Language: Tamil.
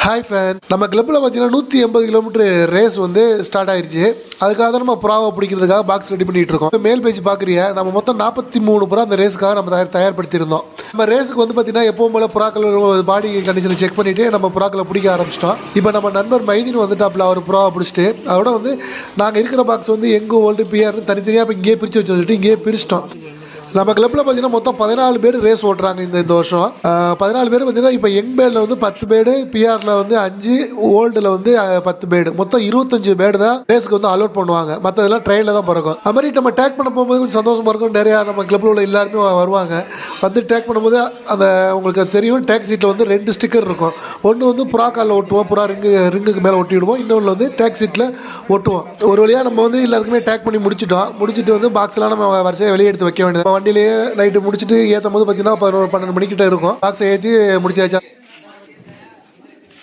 ஹாய் ஃப்ரெண்ட், நம்ம கிளப்பில் பார்த்தீங்கன்னா 180 கிலோமீட்டர் ரேஸ் வந்து ஸ்டார்ட் ஆயிடுச்சு. அதுக்காக தான் நம்ம புறாவை பிடிக்கிறதுக்காக பாக்ஸ் ரெடி பண்ணிட்டு இருக்கோம். மேல் பேஜ் பார்க்குறியா, நம்ம மொத்தம் 43 புறா அந்த ரேஸுக்காக நம்ம தயார்படுத்தியிருந்தோம். நம்ம ரேஸுக்கு வந்து பார்த்தீங்கன்னா எப்பவும் போல புறாக்கள் பாடி கண்டிஷனை செக் பண்ணிட்டு நம்ம புறாக்களை பிடிக்க ஆரம்பிச்சிட்டோம். இப்போ நம்ம நண்பர் மைதீன் வந்துட்டாப்புல அவர் புறாவை பிடிச்சிட்டு அதோட வந்து நாங்கள் இருக்கிற பாக்ஸ் வந்து எங்கே ஓல்டு பிஆர்னு தனித்தனியாக இப்போ இங்கேயே பிரித்து வச்சுட்டு இங்கேயே பிரிச்சிட்டோம். நம்ம கிளப்பில் பார்த்தீங்கன்னா மொத்தம் 14 பேர் ரேஸ் ஓட்டுறாங்க இந்த வருஷம். 14 பேர் பார்த்தீங்கன்னா இப்போ யங் பேர்டில் வந்து 10 பேர், பிஆரில் வந்து 5, ஓல்டில் வந்து 10 பேர், மொத்தம் 25 பேர் தான் ரேஸுக்கு வந்து அலோட் பண்ணுவாங்க. மற்றதெல்லாம் ட்ரெயினில் தான் பிறக்கும். அது மாதிரி நம்ம டேக் பண்ண போகும்போது கொஞ்சம் சந்தோஷமாக இருக்கும். நிறையா நம்ம கிளப்பில் உள்ள எல்லாருமே வருவாங்க. வந்து டேக் பண்ணும்போது அந்த உங்களுக்கு தெரியும், டேக் சீட்டில் வந்து 2 ஸ்டிக்கர் இருக்கும். ஒன்று வந்து புறா காலில் ஒட்டுவோம், புறா ரிங்குக்கு மேலே ஒட்டிவிடுவோம். இன்னொன்று வந்து டேக் சீட்டில் ஒட்டுவோம். ஒரு வழியாக நம்ம வந்து எல்லாருக்குமே டேக் பண்ணி முடிச்சுட்டு வந்து பாக்ஸ்லாம் நம்ம வரிசையாக வெளியே எடுத்து வைக்க வேண்டியது. வண்டியிலேயே நைட்டு முடிச்சுட்டு ஏற்றும் போது பார்த்தீங்கன்னா 12 மணிக்கிட்ட இருக்கும். பாக்ஸை ஏற்றி முடிச்சாச்சா.